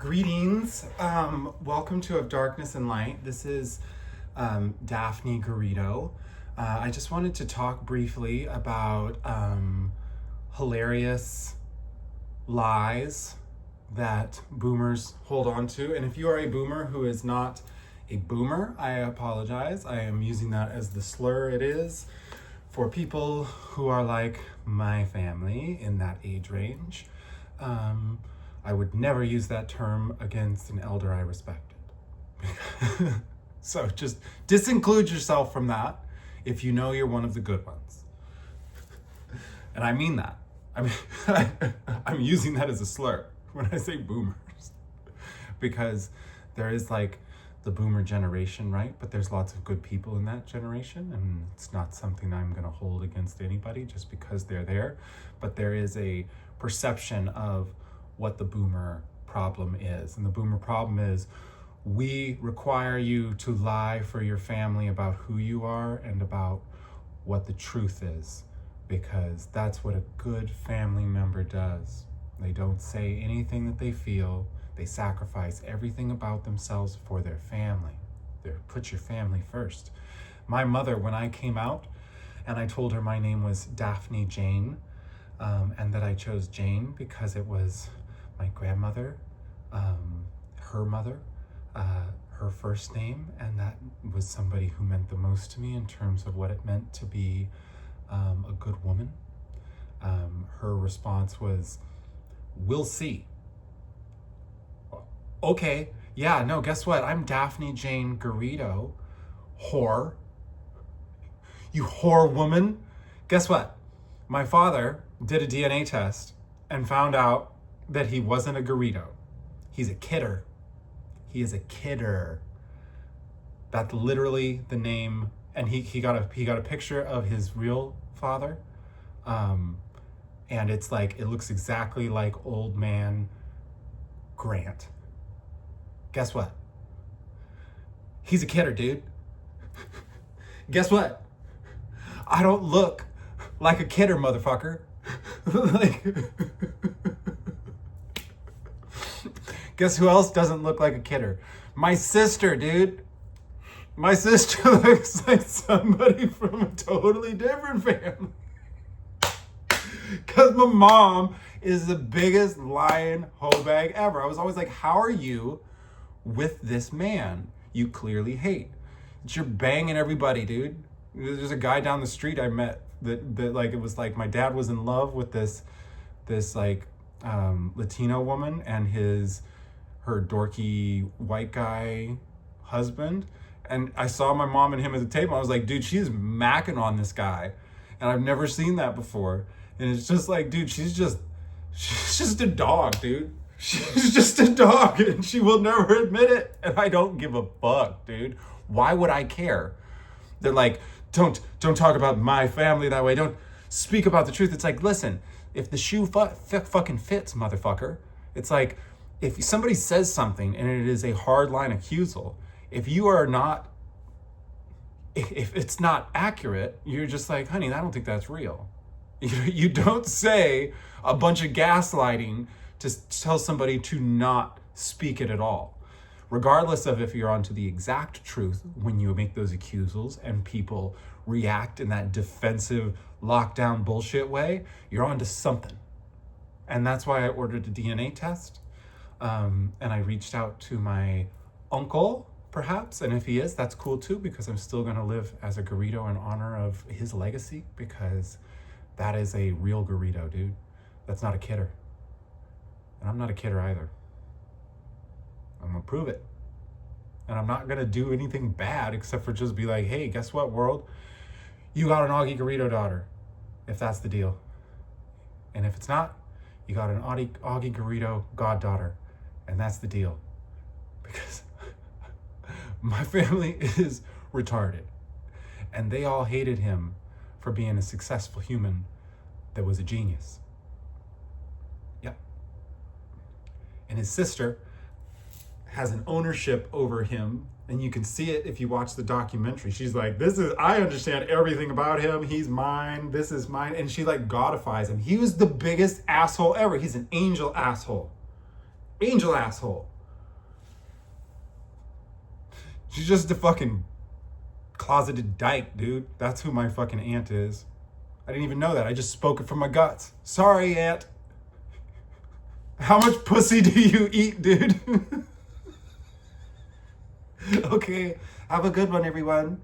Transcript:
Greetings. Welcome to Of Darkness and Light. This is Daphne Garrido. I just wanted to talk briefly about hilarious lies that boomers hold on to. And if you are a boomer who is not a boomer, I apologize. I am using that as the slur it is for people who are like my family in that age range. I would never use that term against an elder I respected. So just disinclude yourself from that if you know you're one of the good ones. And I mean that. I mean, I'm using that as a slur when I say boomers. Because there is like the boomer generation, right? But there's lots of good people in that generation, and it's not something I'm gonna hold against anybody just because they're there. But there is a perception of what the boomer problem is. And the boomer problem is we require you to lie for your family about who you are and about what the truth is, because that's what a good family member does. They don't say anything that they feel. They sacrifice everything about themselves for their family. Put your family first. My mother, when I came out and I told her my name was Daphne Jane, and that I chose Jane because it was my grandmother, her mother, her first name, and that was somebody who meant the most to me in terms of what it meant to be a good woman. Her response was, "We'll see." Okay, yeah, no, guess what? I'm Daphne Jane Garrido, whore. You whore woman. Guess what? My father did a DNA test and found out that he wasn't a Garrido. He's a Kidder. He is a Kidder. That's literally the name. And he got a picture of his real father. And it's like, it looks exactly like old man Grant. Guess what? He's a Kidder, dude. Guess what? I don't look like a Kidder, motherfucker. Like, guess who else doesn't look like a Kidder? My sister, dude. My sister looks like somebody from a totally different family. Because my mom is the biggest lying hoe bag ever. I was always like, how are you with this man you clearly hate? You're banging everybody, dude. There's a guy down the street I met that like, it was like my dad was in love with this like Latino woman and her dorky white guy husband. And I saw my mom and him at the table. I was like, dude, she's macking on this guy. And I've never seen that before. And it's just like, dude, she's just a dog, dude. She's just a dog, and she will never admit it. And I don't give a fuck, dude. Why would I care? They're like, don't talk about my family that way. Don't speak about the truth. It's like, listen, if the shoe fucking fits, motherfucker. It's like, if somebody says something and it is a hard line accusal, if it's not accurate, you're just like, honey, I don't think that's real. You don't say a bunch of gaslighting to tell somebody to not speak it at all. Regardless of if you're onto the exact truth when you make those accusals and people react in that defensive lockdown bullshit way, you're onto something. And that's why I ordered a DNA test. And I reached out to my uncle, perhaps, and if he is, that's cool too, because I'm still gonna live as a Garrido in honor of his legacy, because that is a real Garrido, dude. That's not a Kidder. And I'm not a Kidder either. I'm gonna prove it. And I'm not gonna do anything bad except for just be like, hey, guess what, world? You got an Augie Garrido daughter, if that's the deal. And if it's not, you got an Augie Garrido goddaughter, and that's the deal. Because my family is retarded. And they all hated him for being a successful human that was a genius. Yep. And his sister has an ownership over him, and you can see it if you watch the documentary. She's like, I understand everything about him. He's mine. This is mine. And she like godifies him. He was the biggest asshole ever. He's an angel asshole. Angel asshole. She's just a fucking closeted dyke, dude. That's who my fucking aunt is. I didn't even know that. I just spoke it from my guts. Sorry, aunt. How much pussy do you eat, dude? Okay, have a good one, everyone.